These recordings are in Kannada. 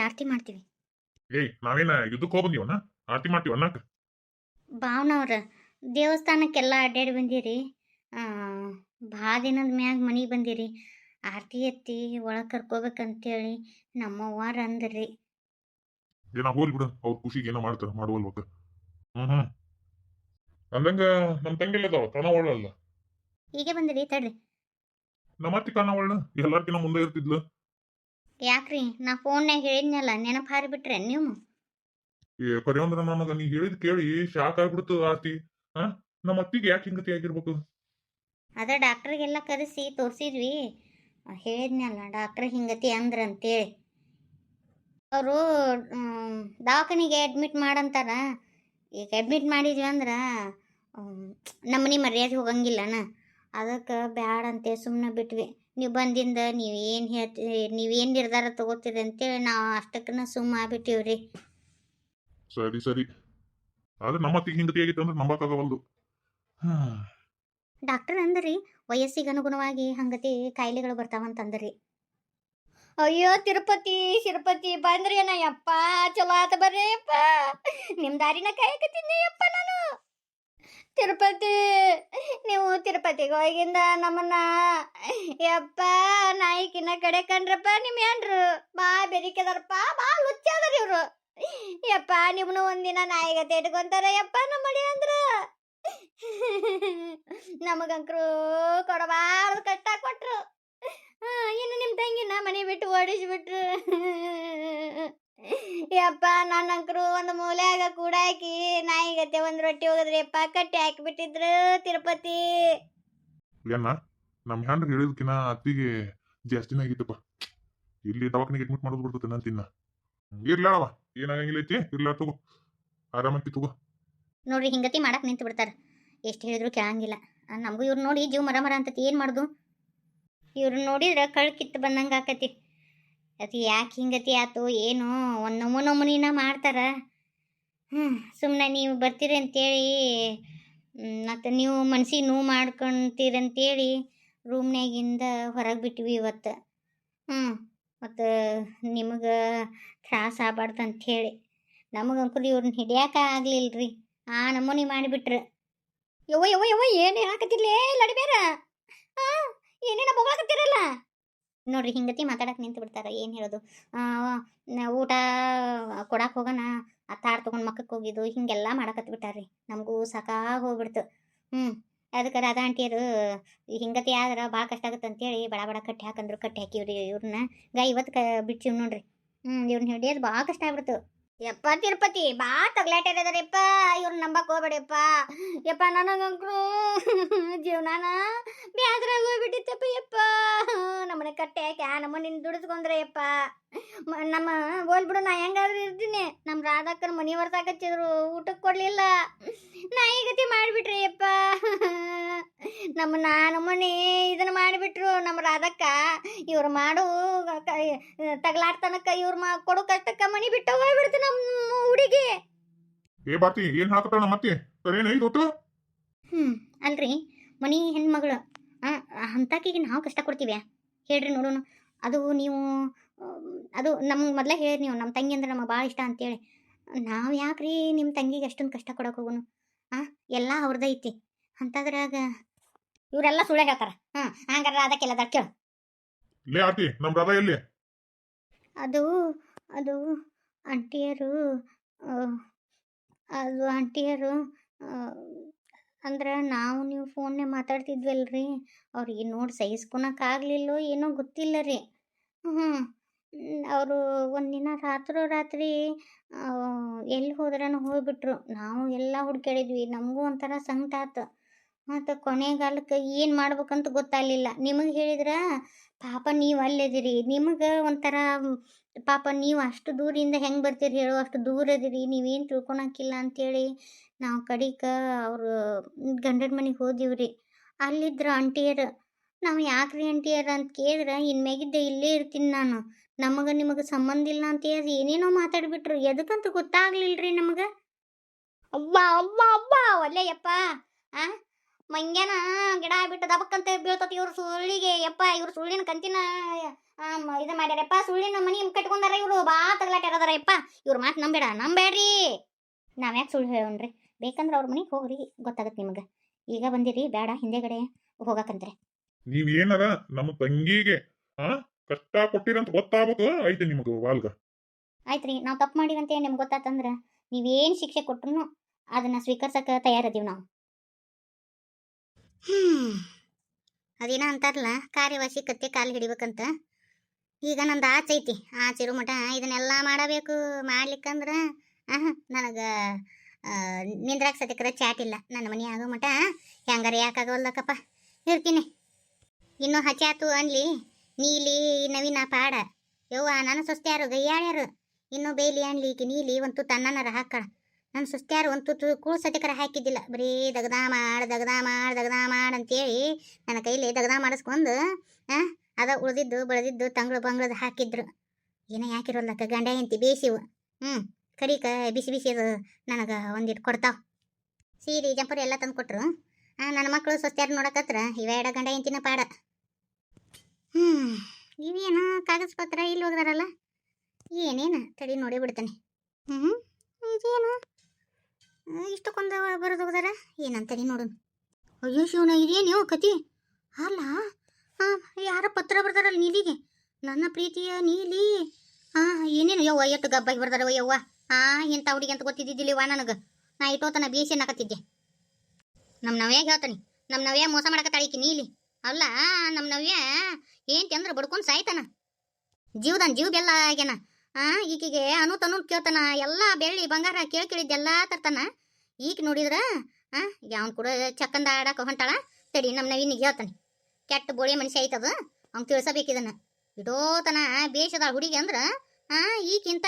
ಆರತಿ ಮಾಡ್ತೀವಿ. ನಾವೇನ ಯುದ್ಧಕ್ಕೆ ಹೋಗ್ಬಂದಿವನ ಆರತಿ ಮಾಡ್ತೀವಿ ಅನ್ನಕ. ಭಾವನವ್ರ ದೇವಸ್ಥಾನಕ್ಕೆಲ್ಲ ಅಡ್ಡಾಡಿ ಬಂದಿರಿ. ಭಾಳ ದಿನದ ಮ್ಯಾಗ ಮನೆಗೆ ಬಂದಿರಿ. ಆರತಿ ಎತ್ತಿ ಒಳಗೆ ಕರ್ಕೋಬೇಕಂತೇಳಿ ನಮ್ಮವ್ವಾರ ಅಂದ್ರಿ. ಹೋಗ್ಲಿ ಬಿಡು, ಅವ್ರ ಖುಷಿಗೆ ಏನೋ ಮಾಡ್ತಾರ ಮಾಡುವಲ್ವಕ್ಕ. ಅಂದಂಗ ನಮ್ ತಂಗಿಲ್ಲದಾವ ಕಣವಳಲ್ಲ. ಈಗ ಬಂದಿರಿ ತಡ್ರಿ. ನಮ್ಮ ಅತ್ತಿ ಕಣವಳ ಎಲ್ಲಾರ್ಕಿನ್ನ ಮುಂದೆ ಇರ್ತಿದ್ಲು. ಯಾಕ್ರಿ ನಾ ಫೋನ್ಯಾಗ ಹೇಳಿದ್ನಲ್ಲ, ನೆನಪು ಹಾರಿಬಿಟ್ರೆ ನೀವು? ಕರೆಯಂದ್ರ ನನಗ ನೀ ಹೇಳಿದ್ ಕೇಳಿ ಶಾಕ್ ಆಗ್ಬಿಡ್ತು ಆರ್ತಿ. ನಮ್ಮ ಅತ್ತಿಗೆ ಯಾಕೆ ಹಿಂಗತಿ ಆಗಿರ್ಬೇಕು? ಅದ ಡಾಕ್ಟ್ರಿಗೆಲ್ಲ ಕರೆಸಿ ತೋರಿಸಿದ್ವಿ. ಹೇಳಿದ್ನಲ್ಲ ಡಾಕ್ಟ್ರ್ ಹಿಂಗತಿ ಅಂದ್ರಂತೇಳಿ. ಅವರು ದವಾಖಾನಿಗೆ ಅಡ್ಮಿಟ್ ಮಾಡಂತಾರ. ಈಗ ಅಡ್ಮಿಟ್ ಮಾಡಿದ್ವಿ ಅಂದ್ರೆ ನಮ್ಮನೆ ಮರ್ಯಾದೆ ಹೋಗಂಗಿಲ್ಲನ. ಅದಕ್ಕೆ ಬ್ಯಾಡ ಅಂತೇಳಿ ಸುಮ್ಮನೆ ಬಿಟ್ವಿ. ನೀವು ಬಂದಿಂದ ನೀವೇನು ನೀವೇನು ನಿರ್ಧಾರ ತಗೋತೀರಿ ಅಂತೇಳಿ ನಾವು ಅಷ್ಟಕ್ಕನ ಸುಮ್ಮ ಆಗ್ಬಿಟ್ಟಿವ್ರಿ. ಸರಿ ಆದ್ರೆ ನಮ್ಮ ಅತ್ತಿಗೆ ಹಿಂಗತಿ ಆಗಿತ್ತು ಅಂದ್ರೆ ನಂಬಕ್ಕಾಗವಲ್ದು. ಡಾಕ್ಟರ್ ಅಂದ್ರಿ ವಯಸ್ಸಿಗೆ ಅನುಗುಣವಾಗಿ ಹಂಗತಿ ಕಾಯಿಲೆಗಳು ಬರ್ತಾವಂತಂದ್ರಿ. ಅಯ್ಯೋ ತಿರುಪತಿ ಶಿರಪತಿ ಬಂದ್ರಿ ಯಪ್ಪ, ಚಲೋ ಆತ ಬರ್ರಿ ಯಪ್ಪ. ನಿಮ್ಮ ದಾರಿನ ಕಾಯಕತ್ತೀನಿ ಯಪ್ಪ ನಾನು. ತಿರುಪತಿ ನೀವು ತಿರುಪತಿಗೆ ಹೋಗಿಂದ ನಮ್ಮನ್ನ ಯಪ್ಪ ನಾಯಿಕಿನ ಕಡೆ ಕಂಡ್ರಪ್ಪ. ನಿಮ್ಮ ಹೆಂಡ್ರು ಬಾ ಬೆರಿಕೆದಾರಪ್ಪ, ಬಾ ಲುಚ್ಚಾದ್ರಿ ಇವ್ರು. ಯಪ್ಪ ನಿಮ್ನು ಒಂದಿನ ನಾಯಿಗತೆ ಇಟ್ಕೊಂತಾರ ಯಪ್ಪ ನಮ್ಮ ಮಡಿ ಅಂದ್ರ. ನಮಗಂಕರು ಕೊಡಬಾರ್ದು ಕಷ್ಟ ಕೊಟ್ರು. ಇನ್ನು ನಿಮ್ಮ ತಂಗಿನ ಮನೆ ಬಿಟ್ಟು ಓಡಿಸ್ಬಿಟ್ರು. ಯಪ್ಪ ನನ್ನಂಕರು ಒಂದು ಮೂಲ್ಯಾಗ ಕೂಡ ಹಾಕಿ ನಾಯಿಗತ್ತೆ ಒಂದು ರೊಟ್ಟಿ ಹೋಗದ್ರಿ ಯಪ್ಪ, ಕಟ್ಟಿ ಹಾಕಿಬಿಟ್ಟಿದ್ರು ತಿರುಪತಿ. ಏನ ನಮ್ಮ ಹ್ಯಾಂಡ್ರ ಹೇಳಿದ್ಕಿನ ಅತ್ತಿಗೆ ಜಾಸ್ತಿನ ಆಗಿತ್ತಪ್ಪ. ಇಲ್ಲಿ ದವಾಖಾನಿಗೆ ಅಡ್ಮಿಟ್ ಮಾಡೋದು ಬರ್ತದೆ ನಾನು ತಿನ್ನ. ಇರ್ಲಾಳವ ಏನಾಗಂಗಿಲ್ಲ ಐತಿ, ಇರ್ಲಾರ ತಗೋ, ಆರಾಮಕ್ಕಿ ತಗೋ. ನೋಡ್ರಿ ಹಿಂಗತಿ ಮಾಡಕ್ ನಿಂತು ಬಿಡ್ತಾರ, ಎಷ್ಟು ಹೇಳಿದ್ರು ಕೇಳಂಗಿಲ್ಲ. ನಮಗೂ ಇವ್ರು ನೋಡಿ ಜೀವ ಮರ ಮರ ಅಂತತಿ. ಏನು ಮಾಡುದು? ಇವ್ರು ನೋಡಿದ್ರೆ ಕಳ್ ಕಿತ್ತು ಬಂದಂಗೆ ಆಕತಿ. ಅದು ಯಾಕೆ ಹಿಂಗತಿ ಆತು ಏನು ಒಂದು ನಮೂನಿನ ಮಾಡ್ತಾರ. ಸುಮ್ಮನೆ ನೀವು ಬರ್ತೀರಿ ಅಂತೇಳಿ ಮತ್ತು ನೀವು ಮನ್ಸಿಗೆ ನೋವು ಮಾಡ್ಕೊತೀರಂತೇಳಿ ರೂಮ್ನಾಗಿಂದ ಹೊರಗೆ ಬಿಟ್ವಿ ಇವತ್ತು. ಮತ್ತು ನಿಮಗೆ ತ್ರಾಸ ಆಗ್ಬಾರ್ದು ಅಂಥೇಳಿ ನಮಗಂಕರು ಇವ್ರನ್ನ ಹಿಡಿಯಾಕ ಆಗ್ಲಿಲ್ರಿ. ಆ ನಮೂನಿ ಮಾಡಿಬಿಟ್ರೆ. ಯವ್ವ ಏನು ಹೇಳಕತ್ತಿರ್ಲೇ ಲಡಿಬೇರ? ಏನೇನ ಬೊಗಳಕತ್ತಿರಲ್ಲ ನೋಡ್ರಿ. ಹಿಂಗತಿ ಮಾತಾಡಕ್ಕೆ ನಿಂತು ಬಿಡ್ತಾರ. ಏನು ಹೇಳೋದು? ಊಟ ಕೊಡಕ್ಕೆ ಹೋಗೋಣ ತಾಡ್ ತೊಗೊಂಡು ಮಕ್ಕಕ್ಕೆ ಹೋಗಿದ್ದು ಹಿಂಗೆಲ್ಲ ಮಾಡಕತ್ತು ಬಿಟ್ಟಾರ್ರಿ. ನಮಗೂ ಸಾಕಾಗಿ ಹೋಗ್ಬಿಡ್ತು. ಅದಕ್ಕೆ ರಾಧಾ ಆಂಟಿಯರು ಹಿಂಗತಿ ಆದ್ರೆ ಭಾಳ ಕಷ್ಟ ಆಗುತ್ತೆ ಅಂತೇಳಿ ಬಡ ಬಡ ಕಟ್ಟಿ ಹಾಕಂದ್ರು. ಕಟ್ಟಿ ಹಾಕಿವ್ರಿ ಇವ್ರನ್ನ. ಇವತ್ತು ಬಿಡ್ತೀವಿ ನೋಡ್ರಿ. ಇವ್ರನ್ನ ಹಿಡಿಯೋದು ಭಾಳ ಕಷ್ಟ ಆಗ್ಬಿಡ್ತು. ಯಪ್ಪ ತಿರುಪತಿ ಬಾ ತಗ್ಲಾಟಿರದಾರಪ್ಪ, ಇವ್ರನ್ನ ನಂಬಕ್ ಹೋಗ್ಬೇಡಪ್ಪ. ಯಪ್ಪ ನನಗಂಕ್ರು ಜೀವನಾನ ಬ್ಯಾದ್ರಾಗ ಹೋಗ್ಬಿಟ್ಟಿತ್ತಪ್ಪ ಯಪ್ಪ. ನಮ್ಮನೆ ಕಟ್ಟೆ ಯಾಕೆ ನಮ್ಮ ನಿನ್ನ ದುಡಿಸ್ಕೊಂಡ್ರೆ ಯಪ್ಪ. ನಮ್ಮ ಹೋಲ್ಬಿಡು, ನಾ ಹೆಂಗಾದ್ರೂ ಇರ್ತೀನಿ. ನಮ್ಮ ರಾಧಕ್ಕನ ಮನೆ ಹೊರ್ಸಾಕಚ್ಚಿದ್ರು, ಊಟಕ್ಕೆ ಕೊಡಲಿಲ್ಲ. ನಾಯಿಗತಿ ಮಾಡಿಬಿಟ್ರಿ ಯಪ್ಪ. ನಮ್ಮನೆ ಇದನ್ನು ಮಾಡಿಬಿಟ್ರು ನಮ್ಮ ರಾಧಕ್ಕ. ಇವ್ರು ಮಾಡು ತಗಲಾಡ್ತನಕ ಇವ್ರು ಕೊಡು ಕಷ್ಟಕ್ಕ ಮನಿ ಬಿಟ್ಟು ಹೋಗ್ಬಿಡ್ತು ನಮ್ಮ ಹುಡುಗಿ. ಬಾತಿ ಏನ್ ಹಾಕತಾಳ ಮತ್ತೆ ಸರೇನೈದು? ಅಲ್ರಿ ಮನಿ ಹೆಣ್ಮಗಳು ಅಂತಾಕಿಗೆ ನಾವು ಕಷ್ಟ ಕೊಡ್ತೀವಿ ಹೇಳ್ರಿ ನೋಡೋಣ. ಅದು ನೀವು ಅದು ನಮ್ಗೆ ಮೊದಲೇ ಹೇಳಿ ನೀವು ನಮ್ಮ ತಂಗಿ ಅಂದ್ರೆ ನಮಗೆ ಭಾಳ ಇಷ್ಟ ಅಂತೇಳಿ. ನಾವು ಯಾಕ್ರಿ ನಿಮ್ಮ ತಂಗಿಗೆ ಅಷ್ಟೊಂದು ಕಷ್ಟ ಕೊಡಕ್ಕೆ ಹೋಗೋನು? ಎಲ್ಲ ಅವ್ರದ್ದೈತಿ ಅಂತದ್ರಾಗ ಇವರೆಲ್ಲ ಸುಳ್ಳು ಹೇಳ್ತಾರ. ಹಂಗಾರ ಅದಕ್ಕೆಲ್ಲ ಕೇಳು. ಅದು ಅದು ಆಂಟಿಯರು ಅದು ಆಂಟಿಯರು ಅಂದ್ರೆ ನಾವು ನೀವು ಫೋನ್ನೇ ಮಾತಾಡ್ತಿದ್ವಲ್ರಿ. ಅವ್ರಿಗೆ ನೋಡಿ ಸಹಿಸ್ಕೊಳಕ್ಕಾಗಲಿಲ್ಲೋ ಏನೋ ಗೊತ್ತಿಲ್ಲ ರೀ. ಅವರು ಒಂದಿನ ರಾತ್ರಿ ಎಲ್ಲಿ ಹೋದ್ರನೋ ಹೋಗ್ಬಿಟ್ರು. ನಾವು ಎಲ್ಲ ಹುಡ್ಕಾಡಿದ್ವಿ, ನಮಗೂ ಒಂಥರ ಸಂಕಟ ಆತು. ಮತ್ತು ಕೊನೆಗಾಲಕ್ಕೆ ಏನು ಮಾಡ್ಬೇಕಂತ ಗೊತ್ತಾಗಲಿಲ್ಲ. ನಿಮಗೆ ಹೇಳಿದ್ರೆ ಪಾಪ ನೀವು ಅಲ್ಲಿದ್ದೀರಿ, ನಿಮಗೆ ಒಂಥರ ಪಾಪ ನೀವು ಅಷ್ಟು ದೂರಿಂದ ಹೆಂಗೆ ಬರ್ತೀರಿ ಹೇಳೋ, ಅಷ್ಟು ದೂರ ಇದೀರಿ, ನೀವೇನು ತಿಳ್ಕೊಳಕ್ಕಿಲ್ಲ ಅಂಥೇಳಿ ನಾವು ಕಡಿಕ ಅವರು ಗಂಡನ ಮನೆಗೆ ಹೋದಿವ್ರಿ. ಅಲ್ಲಿದ್ರು ಆಂಟಿಯರು. ನಾವು ಯಾಕ್ರಿ ಆಂಟಿಯರ ಅಂತ ಕೇಳಿದ್ರೆ ಇನ್ಮ್ಯಾಗಿದ್ದೆ ಇಲ್ಲೇ ಇರ್ತೀನಿ ನಾನು, ನಮಗೆ ನಿಮಗೆ ಸಂಬಂಧ ಇಲ್ಲ ಅಂತ ಹೇಳಿ ಏನೇನೋ ಮಾತಾಡ್ಬಿಟ್ರು. ಎದಕ್ಕಂತ ಗೊತ್ತಾಗ್ಲಿಲ್ಲ ರೀ ನಮಗೆ. ಅವ್ವ ಅವ್ವ ಅವ್ವ ಒಲ್ಲೆಯಪ್ಪ. ಮಂಗ್ಯಾನ ಗಿಡ ಬಿಟ್ಟು ದಬಕ್ಕಂತ ಬೀಳ್ತತಿ ಇವ್ರ ಸುಳ್ಳಿಗೆ. ಯಪ್ಪ ಇವ್ರ ಸುಳ್ಳಿನ ಕಂತಿನ ಇದು ಮಾಡ್ಯಾರಪ್ಪ. ಸುಳ್ಳಿನ ಮನಿ ಕಟ್ಕೊಂಡಾರ ಇವ್ರು. ಬಾ ತಗಲಾಟ್ಯಾರದಾರ ಯಪ್ಪ. ಇವ್ರ ಮಾತು ನಂಬೇಡ್ರಿ. ನಾವ್ಯಾಕೆ ಸುಳ್ಳು ಹೇಳೋಣ್ರಿ? ಬೇಕಂದ್ರೆ ಅವ್ರ ಮನೆಗೆ ಹೋಗ್ರಿ, ಗೊತ್ತಾಗತ್ತೆ ನಿಮಗೆ. ಈಗ ಬಂದಿರಿ, ಬೇಡ ಹಿಂದೆಗಡೆ ಹೋಗಕಂತ್ರೆ. ನೀವ್ ಏನಾರ ನಮ್ಮ ತಂಗಿಗೆ ಕಷ್ಟ ಕೊಟ್ಟಿರಂತ ಗೊತ್ತಾಗ್ಬೇಕು ಐತೆ ನಿಮಗ ವಾಲ್ಗ. ಆಯ್ತ್ರಿ, ನಾವು ತಪ್ಪು ಮಾಡಿವಂತೆ ನಿಮ್ಗೆ ಗೊತ್ತಾತಂದ್ರೆ ನೀವೇನು ಶಿಕ್ಷೆ ಕೊಟ್ರು ಅದನ್ನ ಸ್ವೀಕರಿಸಕ್ಕೆ ತಯಾರದೀವಿ ನಾವು. ಅದೇನ ಅಂತಾರಲ್ಲ, ಕಾರ್ಯವಾಸಿ ಕತ್ತೆ ಕಾಲು ಹಿಡಿಬೇಕಂತ. ಈಗ ನಂದು ಆಚೆ ಐತಿ. ಆಚಿರು ಮಠ ಇದನ್ನೆಲ್ಲ ಮಾಡಬೇಕು. ಮಾಡ್ಲಿಕ್ಕಂದ್ರೆ ನನಗೆ ನಿಂದ್ರಾಕ್ ಸತಿಕರ ಚಾಟ್ ಇಲ್ಲ. ನನ್ನ ಮನೆ ಆಗೋ ಮಠ ಹೆಂಗಾರ ಯಾಕಾಗವಲ್ಲಕ್ಕಪ್ಪ, ಇರ್ತೀನಿ. ಇನ್ನೂ ಹಚ್ಚಾತು ಅನ್ಲಿ ನೀಲಿ ನವೀನ ಪಾಡ ಯವ್ವ. ನನ್ನ ಸೊಸ್ತ್ಯಾರು ಗೈಯಾಳ್ಯಾರು. ಇನ್ನೂ ಬೇಲಿ ಅನ್ಲಿ ಈಕಿ ನೀಲಿ ಒಂದು ತನ್ನನರ ಹಾಕಳ. ನನ್ನ ಸೊಸ್ತ್ಯಾರು ಒಂದು ಕೂಳು ಸತಿಕರ ಹಾಕಿದ್ದಿಲ್ಲ. ಬರೀ ದಗದಾ ಮಾಡ್ ಅಂತೇಳಿ ನನ್ನ ಕೈಲಿ ದಗದಾ ಮಾಡಿಸ್ಕೊಂಡು ಅದ ಉಳ್ದಿದ್ದು ಬೆಳೆದಿದ್ದು ತಂಗಳು ಬಂಗಳದ ಹಾಕಿದ್ರು. ಏನೋ ಯಾಕಿರೋಲ್ಲಕ್ಕ, ಗಂಡ ಹೆಂಡತಿ ಬೇಸಿವು. ಕಡಿಕ ಬಿಸಿ ಬಿಸಿ ಅದು ನನಗೆ ಒಂದಿಟ್ಟು ಕೊಡ್ತಾವ. ಸೀರೆ ಜಂಪರ್ ಎಲ್ಲ ತಂದು ಕೊಟ್ರು. ನನ್ನ ಮಕ್ಕಳು ಸೊಸ್ತ್ಯಾರು ನೋಡಕತ್ರ ಇವೆರಡ ಗಂಡ ಹೆಂಡತಿನ ಪಾಡ. ಇವೇನು ಕಾಗದ ಪತ್ರ ಇಲ್ಲಿ ಹೋಗ್ದಾರಲ್ಲ, ಏನೇನು ತಡಿ ನೋಡಿ ಬಿಡ್ತಾನೆ. ಇದೇನು ಇಷ್ಟಕ್ಕೊಂದು ಬರೋದು ಹೋಗ್ದಾರ, ಏನಂತಡಿ ನೋಡು. ಅಯ್ಯೋ ಶಿವನ, ಇದೇನು ಕತಿ ಅಲ್ಲ. ಯಾರ ಪತ್ರ ಬರ್ದಾರಲ್ಲ ನೀಲಿಗೆ, ನನ್ನ ಪ್ರೀತಿಯ ನೀಲಿ. ಏನೇನು ಯವ್ವ ಎಷ್ಟು ಗಬ್ಬಾಗಿ ಬರ್ದಾರವ ಯವ್ವ. ಇಂಥ ಹುಡುಗಿ ಅಂತ ಗೊತ್ತಿದ್ದಿದ್ದಿಲ್ಲವಾ ನನಗೆ. ನಾ ಇಟ್ಟೋತನ ಬೇಸಿ ಅನ್ನಕತ್ತಿದ್ದೆ. ನಮ್ಮ ನವ್ಯಾಗ ಹೇಳ್ತಾನೆ, ನಮ್ಮ ನವ್ಯ ಮೋಸ ಮಾಡಕತ್ತಾಳಿಕಿ ನೀಲಿ. ಅಲ್ಲ, ನಮ್ಮ ನವ್ಯ ಏಂತಿ ಅಂದ್ರೆ ಬಡ್ಕೊಂಡು ಸಾಯ್ತಾನ. ಜೀವ ಬೆಲ್ಲ ಆಗ್ಯಾನ. ಈಕಿಗೆ ಅನು ಕೇಳ್ತಾನ. ಎಲ್ಲ ಬೆಳ್ಳಿ ಬಂಗಾರ ಕೇಳಿದ್ದೆಲ್ಲ ತರ್ತಾನ. ಈಗ ನೋಡಿದ್ರ ಯಾವನ್ ಕೂಡ ಚಕ್ಕಂದ ಆಡಕ ಹೊಂಟಾಳ. ತಡಿ ನಮ್ಮ ನವೀನಿಗೆ ಹೇಳ್ತಾನೆ. ಕೆಟ್ಟ ಬೋಳಿ ಮನುಷ್ಯ ಐತದ, ಅವ್ನು ತಿಳ್ಸಬೇಕಿದನ್ನ. ಇಡೋತನ ಬೇಷದಾಳ ಹುಡುಗಿ ಅಂದ್ರ ಈಗಿಂತ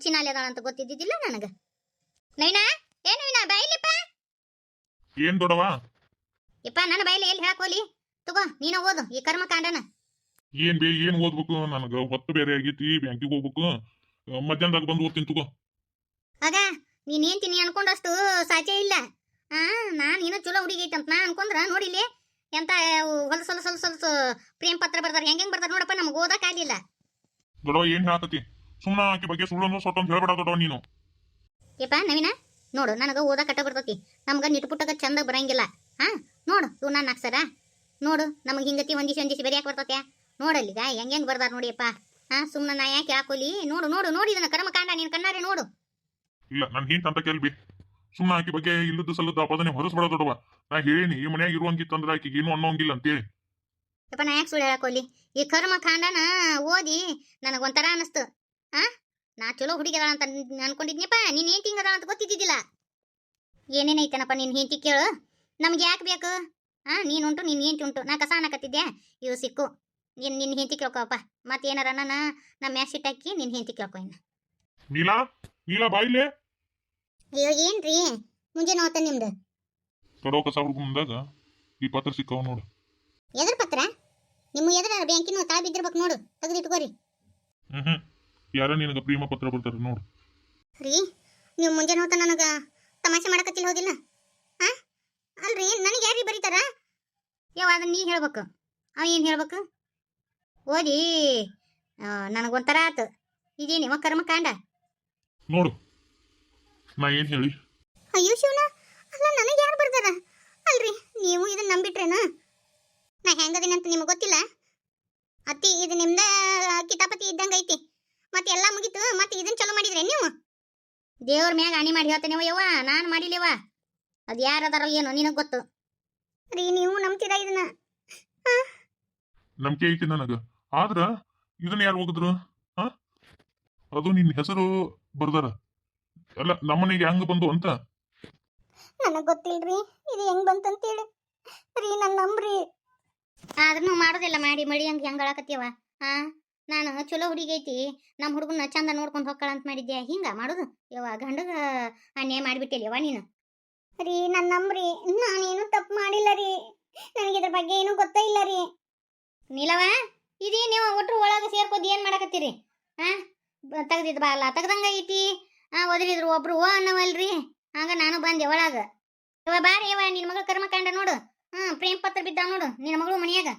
ಚಿನಾಲಿ ಅದಾಳ ಅಂತ ಗೊತ್ತಿದ್ದಿದ್ದಿಲ್ಲ ನನಗೆ. ನೈನಾ ನವೀನಾ ಬಾಯಿಲಿಪ್ಪ. ಏನ್ ದೊಡವ ಯಪ್ಪ, ನನ್ನ ಬಾಯಿಲಿ ಎಲ್ಲಿ ಹಾಕೋಲಿ. ತಗೋ ನೀನ ಓದು ಈ ಕರ್ಮಕಾಂಡನ. ಏನ್ ಓದ್ಬೇಕು? ನನಗ ಹೊತ್ತು ಬೇರೆ ಆಗೈತಿ, ಬ್ಯಾಂಕಿಗೆ ಹೋಗ್ಬೇಕು. ಮಧ್ಯಾಹ್ನದಾಗ ಬಂದು ಓದ್ತೀನಿ ತಗೋ. ಆಗ ನೀನ್ ಏನ್ತೀನಿ ಅನ್ಕೊಂಡಷ್ಟು ಸಾಧ್ಯ ಇಲ್ಲ. ನಾನು ಇನ್ನೂ ಚಲೋ ಹುಡುಗಿ ಐತಂತ ನಾ ಅನ್ಕೊಂಡ್ರ ನೋಡಿಲಿ ಎಂತ ಹೊಲಸು ಪ್ರೇಮ್ ಪತ್ರ ಬರ್ದಾರ. ಹೆಂಗ್ ಬರ್ದಾರ ನೋಡಪ್ಪ, ನಮ್ಗೆ ಓದಕ್ ಆಗ್ಲಿಲ್ಲ. ದೊಡವ ಏನ್ ಹೇಳತತಿ? ಸುಮ್ಮನೆ ಆಕಿ ಬಗ್ಗೆ ಸುಳ್ಳನ್ನು ಸೊಟ್ಟೊಂದು ಹೇಳ್ಬೇಡ ದೊಡವ ನೀನು. ಯಪ್ಪ ನವೀನ, ನೋಡು ನನಗೆ ಓದ ಕಟ್ಟ ಬರ್ತತಿ. ನಮ್ಗೆ ನಿಟ್ಪುಟ್ಟಗ ಚಂದ ಬರಂಗಿಲ್ಲ. ನೋಡು ಇವ್ ನನ್ನ ಅಕ್ಷರ ನೋಡು. ನಮಗೆ ಹಿಂಗತಿ ಒಂದಿಸಿ ಬೇರೆ ಯಾಕೆ ಬರ್ತತ್ಯಾ? ನೋಡಲ್ಲಿಗ ಹೆಂಗ್ ಬರ್ದಾರ ನೋಡಿಯಪ್ಪ. ಸುಮ್ಮನೆ ನಾ ಯಾಕೆ ಹಾಕೋಲಿ? ನೋಡು ಇದನ್ನ ಕರ್ಮಕಾಂಡ ನೀನ್ ಕಣ್ಣಾರೆ ನೋಡು. ಇಲ್ಲ, ನನ್ ಹಿಂತ ಅಂತ ಕೇಳ್ಬಿ. ಸುಮ್ಮನೆ ಆಕಿ ಬಗ್ಗೆ ಇಲ್ಲದ ಸಲ್ಲದ ಅಪದನೆ ಹೊರಸ್ಬೇಡ ದೊಡವ. ನಾ ಹೇಳಿನಿ ಈ ಮನ್ಯಾಗ ಇರುವಂಗಿತ್ತಂದ್ರ ಆಕಿಗೆ ಏನು ಅನ್ನೋಂಗಿಲ್ಲ ಅಂತೇಳಿ. ಯಪ್ಪ ನಾ ಯಾಕೆ ಸುಳ್ಳು ಹೇಳಕೋಲಿ? ಈ ಕರ್ಮಕಾಂಡನ ಓದಿ ನನಗೊಂಥರ ಅನಿಸ್ತು. ನಾ ಚಲೋ ಹುಡುಗಿದಾಳ ಅಂತ ಅನ್ಕೊಂಡಿದ್ನಪ್ಪ. ನೀನ್ ಏನ್ ತಿಂಗದಾಳ ಅಂತ ಗೊತ್ತಿದ್ದಿದ್ದಿಲ್ಲ. ಏನೇನೈತನಪ್ಪ ನಿನ್ ಹೆಂಡತಿ ಕೇಳು. ನಮ್ಗೆ ಯಾಕೆ ಬೇಕು? ನೀನ್ ಉಂಟು ನಿನ್ ಹೆಂಡತಿ ಉಂಟು. ನಾ ಕಸ ಅನ್ನಕತ್ತಿದ್ದೆ, ಇವು ಸಿಕ್ಕು. ನಿನ್ ಹೆಂಡತಿ ಕೇಳ್ಕೊಪ್ಪ. ಮತ್ತೇನಾರ ನಮ್ಮ ಮ್ಯಾಕ್ ಸಿಟ್ ಹಾಕಿ ನಿನ್ ಹೆಂಡತಿ ಕೇಳ್ಕೊ. ಇನ್ನು ನೀಲಾ ಬಾಯಿಲೆ. ಅಯ್ಯೋ ಏನ್ರಿ ಮುಂಜಾನೆ ಹೋತ ನಿಮ್ದು? ಕಡೋ ಕಸ ಹುಡುಗ ಮುಂದಾಗ ಈ ಪತ್ರ ಸಿಕ್ಕಾವ ನೋಡು. ಎದ್ರ ಪತ್ರ? ನಿಮ್ಮ ಎದ್ರ ಬ್ಯಾಂಕಿನ ತಾಳ ಬಿದ್ದಿರ್ಬೇಕು ನೋಡು, ತೆಗೆದಿಟ್ಕೋರಿ. ಯಾರ ನಿನಗ ಪ್ರೇಮ ಪತ್ರ ಬರ್ತಾರ ನೋಡು. ರೀ, ನೀವು ಮುಂಜಾನೆ ಹೋತ ನನಗ ತಮಾಷೆ ಮಾಡಕತ್ತಿಲ್ಲ ಹೋಗಿಲ್ಲ? ಅಲ್ರಿ, ನನಗೆ ಯಾರೀ ಬರೀತಾರ? ಯಾವ ಅದನ್ನ ನೀ ಹೇಳ್ಬೇಕು. ಅವ ಏನು ಹೇಳ್ಬೇಕು? ಓದಿ ನನಗೊಂಥರ ಆತು. ಇದೇನಿವ ಕರ್ಮಕಾಂಡ ನೋಡು. ನಾ ಏನ್ ಹೇಳಿ? ಅಯ್ಯೋ ಶಿವನ, ಅಲ್ಲ ನನಗೆ ಯಾರು ಬರ್ದಾರ? ಅಲ್ರಿ, ನೀವು ಇದನ್ನ ನಂಬಿಟ್ರೇನ? ನಾ ಹೆಂಗದಿನಂತ ನಿಮಗೆ ಗೊತ್ತಿಲ್ಲ? ಅತ್ತಿ, ಇದು ನಿಮ್ದ ಕಿತಾಪತಿ ಇದ್ದಂಗ ಐತಿ. ಮತ್ತೆ ಎಲ್ಲ ಮುಗೀತು, ಮತ್ತೆ ಇದನ್ನ ಚಲೋ ಮಾಡಿದ್ರಿ ನೀವು? ದೇವ್ರ ಮ್ಯಾಗ ಅಣಿ ಮಾಡಿ ಹೇಳ್ತೇನೆ ಯವ್ವ, ನಾನು ಮಾಡಿಲಿವ. ಅದು ಯಾರದಾರೋ ಏನೋ ನಿನಗೆ ಗೊತ್ತು. ರೀ, ನೀವು ನಂಬ್ತೀರಾ ಇದನ್ನ? ನಂಬಿಕೆ ಐತಿ ನನಗ. ಆದ್ರ ಇದನ್ನ ಯಾರು ಹೋಗಿದ್ರು? ಅದು ನಿನ್ನ ಹೆಸರು ಬರ್ದಾರ. ಅಲ್ಲ, ನಮ್ಮನೆಗೆ ಹೆಂಗ ಬಂದು ಅಂತ ನನಗೆ ಗೊತ್ತಿಲ್ರಿ ಇದು ಹೆಂಗ್ ಬಂತಂತೇಳಿ. ರೀ, ನನ್ನ ನಂಬ್ರಿ. ಆದ್ರೂ ಮಾಡೋದಿಲ್ಲ ಮಾಡಿ ಮಳಿ ಹಂಗೆ ಹೆಂಗಳಾಕತ್ತೀವ. ನಾನು ಚಲೋ ಹುಡುಗಿ ಐತಿ, ನಮ್ಮ ಹುಡುಗನ ಚಂದ ನೋಡ್ಕೊಂಡು ಹೋಗ್ಕಳ ಅಂತ ಮಾಡಿದ್ದೆ. ಹಿಂಗ ಮಾಡೋದು ಯವ್ವ? ಗಂಡಗ ಅನ್ಯಾಯ ಮಾಡಿಬಿಟ್ಟಿಲ್ಲ ಯವ್ವ ನೀನು. ರೀ, ನನ್ನ ನಂಬ್ರಿ, ನಾನೇನು ತಪ್ಪು ಮಾಡಿಲ್ಲ ರೀ. ನನಗೆ ಇದ್ರ ಬಗ್ಗೆ ಏನೂ ಗೊತ್ತೇ ಇಲ್ಲ ರೀ. ನೀಲವ, ಇದೀ ನೀವು ಒಟ್ರು ಒಳಗೆ ಸೇರ್ಕೋದು ಏನು ಮಾಡಕತ್ತೀರಿ? ತೆಗ್ದಿದ್ ಬಾ ಅಲ್ಲ ತೆಗ್ದಂಗ ಐತಿ. ಒದರಿದ್ರು ಒಬ್ರು ಓ ಅನ್ನವಲ್ರಿ. ಹಂಗ ನಾನು ಬಂದೆ ಒಳಗ. ಇವ ಬಾರಿ ಇವ ನಿನ್ನ ಮಗಳ ಕರ್ಮಕಾಂಡ ನೋಡು. ಪ್ರೇಮ ಪತ್ರ ಬಿದ್ದಾವ ನೋಡು ನಿನ್ನ ಮಗಳು ಮನ್ಯಾಗ.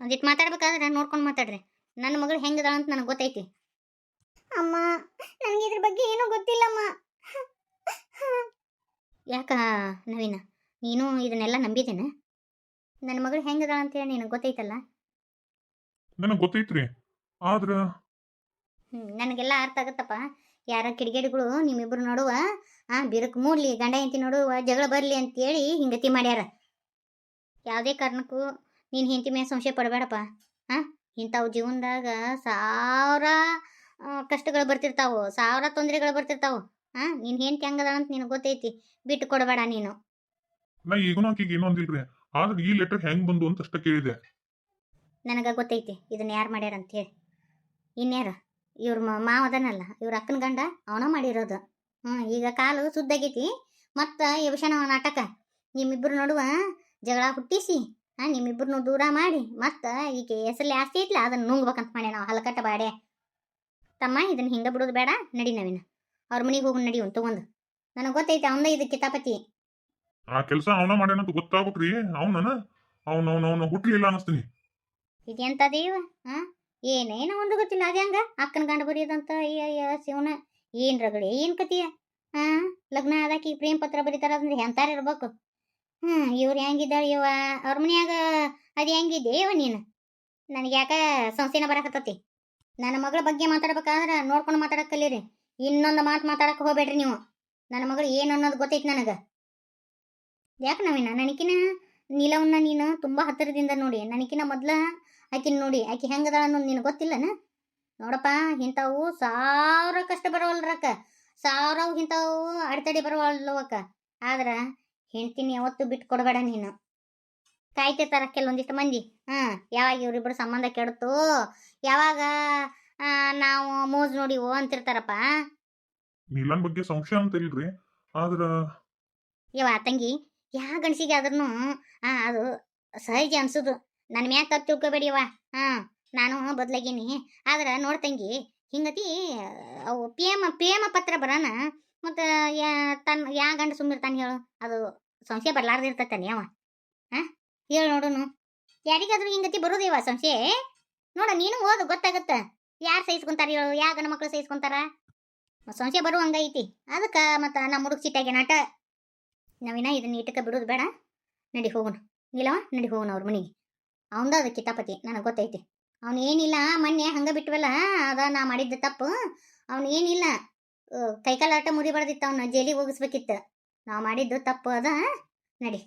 ಒಂದಿಟ್ಟು ಮಾತಾಡ್ಬೇಕಾದ್ರೆ ನೋಡ್ಕೊಂಡು ಮಾತಾಡ್ರಿ. ನನ್ನ ಮಗಳು ಹೆಂಗದಾಳ ಅಂತ ನನಗೆ ಗೊತ್ತೈತಿ. ಅಮ್ಮ ನನಗೆ ಇದ್ರ ಬಗ್ಗೆ ಏನೂ ಗೊತ್ತಿಲ್ಲಮ್ಮ. ಯಾಕ ನವೀನ, ನೀನು ಇದನ್ನೆಲ್ಲ ನಂಬಿದೇನೆ? ನನ್ನ ಮಗಳು ಹೆಂಗದಾಳ ಅಂತೇಳಿ ನಿನಗೆ ಗೊತ್ತೈತಲ್ಲ. ನನಗೆ ಗೊತ್ತೈತ್ರಿ, ಆದ್ರ ನನಗೆಲ್ಲ ಅರ್ಥ ಆಗುತ್ತಪ್ಪ. ಯಾರ ಕಿಡಿಗೇಡಿಗಳು ನಿಮ್ಮಿಬ್ರು ನೋಡುವ ಬಿರುಕು ಮೂಡ್ಲಿ, ಗಂಡ ಹೆಂಡತಿ ನೋಡುವ ಜಗಳ ಬರಲಿ ಅಂತೇಳಿ ಹಿಂಗತಿ ಮಾಡ್ಯಾರ. ಯಾವುದೇ ಕಾರಣಕ್ಕೂ ನೀನು ಹೆಂಡತಿ ಮೇಲೆ ಸಂಶಯ ಪಡಬೇಡಪ್ಪ. ಇಂಥವು ಜೀವನದಾಗ ಸಾವಿರ ಕಷ್ಟಗಳು ಬರ್ತಿರ್ತಾವು, ಸಾವಿರ ತೊಂದರೆಗಳು ಬರ್ತಿರ್ತಾವು. ನೀನು ಹೆಂಡತಿ ಹೆಂಗದ ಅಂತ ನಿನಗೆ ಗೊತ್ತೈತಿ, ಬಿಟ್ಟು ಕೊಡಬೇಡ ನೀನು. ನಾ ಈಗೂ ಆಕಿಗೆ ಏನೋ ಅಂದಿಲ್ರಿ, ಆದ್ರೆ ಈ ಲೆಟರ್ ಹೆಂಗ್ ಬಂದು ಅಂತ ಅಷ್ಟ ಕೇಳಿದೆ. ನನಗೆ ಗೊತ್ತೈತಿ ಇದನ್ನ ಯಾರು ಮಾಡ್ಯಾರ ಅಂತೇಳಿ. ಇನ್ಯಾರ ಇವ್ರ ಮಾವ ಅದನಲ್ಲ, ಇವ್ರ ಅಕ್ಕನ ಗಂಡ ಅವನ ಮಾಡಿರೋದು. ಈಗ ಕಾಲು ಸುದ್ದಾಗೈತಿ. ಮತ್ತು ವಿಷಣ ನಾಟಕ ನಿಮ್ಮಿಬ್ಬರು ನೋಡುವ ಜಗಳ ಹುಟ್ಟಿಸಿ ನಿಮ್ಮಿಬ್ಬರನ್ನು ದೂರ ಮಾಡಿ ಮತ್ತು ಈಗ ಹೆಸರಲ್ಲಿ ಆಸ್ತಿ ಐತ್ಲ ಅದನ್ನು ನುಂಗ್ಬೇಕಂತ ಮಾಡಿ ನಾವು ಹಲಕಟ್ಟ ಬಾಡೆ. ತಮ್ಮ ಇದನ್ನು ಹಿಂಗೆ ಬಿಡೋದು ಬೇಡ, ನಡಿ ನವೀನ ಅವ್ರ ಮನೆಗೆ ಹೋಗಿ ನಡಿ ಒಂದು ತೊಗೊಂಡು. ನನಗೆ ಗೊತ್ತೈತಿ ಅವನ ಇದು ಕಿತಾಪತಿ. ಆ ಕೆಲಸ ಅವನ ಮಾಡ್ಯಾನಂತ ಗೊತ್ತಾಗ್ಬೇಕ್ರಿ. ಅವನ ಹುಟ್ಲಿಲ್ಲ ಅನ್ನಿಸ್ತೀನಿ. ಇದೆಂತದೇವ ಏನೇನೋ ಒಂದು ಗೊತ್ತಿಲ್ಲ. ಅದೇ ಹಂಗ ಅಕ್ಕನ ಗಂಡ ಬರೆಯೋದಂತ. ಅಯ್ಯ ಶಿವನ ಏನ್ ರಗಳೆ ಏನ್ ಕತಿಯ. ಲಗ್ನ ಆದಾಕಿ ಪ್ರೇಮ ಪತ್ರ ಬರೀತಾರ ಅಂದ್ರೆ ಎಂತಾರ ಇರ್ಬೇಕು. ಇವ್ರು ಹೆಂಗಿದ್ದಾಳ ಇವ ಅವ್ರ ಮನ್ಯಾಗ ಅದು ಹೆಂಗಿದ್ದೆ ಇವ ನೀನು. ನನಗೆ ಯಾಕ ಸಂಸ್ಥೆನ ಬರಕತ್ತತಿ. ನನ್ನ ಮಗಳ ಬಗ್ಗೆ ಮಾತಾಡ್ಬೇಕಾದ್ರೆ ನೋಡ್ಕೊಂಡು ಮಾತಾಡಕ್ ಕಲೀರಿ. ಇನ್ನೊಂದು ಮಾತು ಮಾತಾಡಕ್ಕೆ ಹೋಗ್ಬೇಡ್ರಿ ನೀವು. ನನ್ನ ಮಗಳು ಏನು ಅನ್ನೋದು ಗೊತ್ತೈತಿ ನನಗೆ. ಯಾಕೆ ನವೀನ ನನಕಿನ ನೀಲವನ್ನ ನೀನು ತುಂಬ ಹತ್ತಿರದಿಂದ ನೋಡಿ. ನನಕಿನ ಮೊದ್ಲ ಆಕಿನ ನೋಡಿ ಆಕಿ ಹೆಂಗದಾಳ ಅನ್ನೋದು ನಿನಗೆ ಗೊತ್ತಿಲ್ಲನ? ನೋಡಪ್ಪ, ಇಂಥವು ಸಾವಿರ ಕಷ್ಟ ಬರೋವಲ್ರಕ್ಕ, ಸಾವಿರವು ಇಂಥವು ಅಡೆತಡೆ ಬರೋವಲ್ಲವಕ್ಕ. ಆದ್ರೆ ಹೆಣ್ತೀನಿ ಯಾವತ್ತು ಬಿಟ್ಟು ಕೊಡಬೇಡ ನೀನು. ಕಾಯ್ತಿರ್ತಾರ ಕೆಲವೊಂದಿಷ್ಟು ಮಂದಿ. ಯಾವಾಗ ಇವರಿಬ್ಬರು ಸಂಬಂಧ ಕೆಡುತ್ತೋ, ಯಾವಾಗ ನಾವು ಮೋಜ್ ನೋಡಿವೋ ಅಂತಿರ್ತಾರಪ್ಪ. ನೀಲನ್ ಬಗ್ಗೆ ಸಂಶಯ ಅಂತ ಇಲ್ರಿ, ಆದ್ರ ಯವ್ವ ತಂಗಿ, ಯಾ ಗಂಡಸಿಗೆ ಆದ್ರೂ ಅದು ಸಹಜ ಅನ್ಸುದು. ನನ್ನ ಮ್ಯಾಗ ತಪ್ಪು ತಿಳ್ಕೊಬೇಡಿಯವ್ವ. ನಾನು ಬದ್ಲಾಗೀನಿ. ಆದ್ರೆ ನೋಡ್ತಂಗಿ, ಹಿಂಗತಿ ಅವು ಪ್ರೇಮ ಪತ್ರ ಬರೋಣ ಮತ್ತು ಯಾ ಗಂಡ ಸುಮ್ಮಿರ್ತಾನೆ ಹೇಳು? ಅದು ಸಂಶಯ ಬರ್ಲಾರ್ದು ಇರ್ತೈತಾನೆ ಅವ. ಹೇಳು ನೋಡುನು, ಯಾರಿಗಾದ್ರೂ ಹಿಂಗತಿ ಬರೋದೇವ ಸಂಶಯ? ನೋಡ ನೀನು ಓದು, ಗೊತ್ತಾಗತ್ತ ಯಾರು ಸಹಿಸ್ಕೊಂತಾರ ಹೇಳು, ಯಾ ಗಂಡ ಮಕ್ಳು ಸಹಿಸ್ಕೊಂತಾರ? ಸಂಶಯ ಬರುವಂಗ ಐತಿ. ಅದಕ್ಕೆ ಮತ್ತು ನಮ್ಮ ಹುಡುಗ ಸಿಟ್ಟಾಗೆ ನಾಟ. ನಾವಿನ ಇದನ್ನ ಇಟ್ಟಕ್ಕೆ ಬಿಡೋದು ಬೇಡ. ನಡಿ ಹೋಗೋಣ. ಇಲ್ಲವ ನಡಿ ಹೋಗೋಣ ಅವ್ರ ಮನೆಗೆ. ಅವಂದ ಅದು ಕಿತಾಪತಿ ನನಗೆ ಗೊತ್ತೈತಿ. ಅವ್ನು ಏನಿಲ್ಲ, ಮೊನ್ನೆ ಹಂಗೆ ಬಿಟ್ವಲ್ಲ ಅದ ನಾ ಮಾಡಿದ್ದ ತಪ್ಪು. ಅವ್ನು ಏನಿಲ್ಲ, ಕೈಕಾಲಾಟ ಮುರಿಬಾರ್ದಿತ್ತು, ಅವನ್ನ ಜೈಲಿಗೆ ಹೋಗಿಸ್ಬೇಕಿತ್ತು. ನಾವು ಮಾಡಿದ್ದು ತಪ್ಪು ಅದ. ನಡಿ.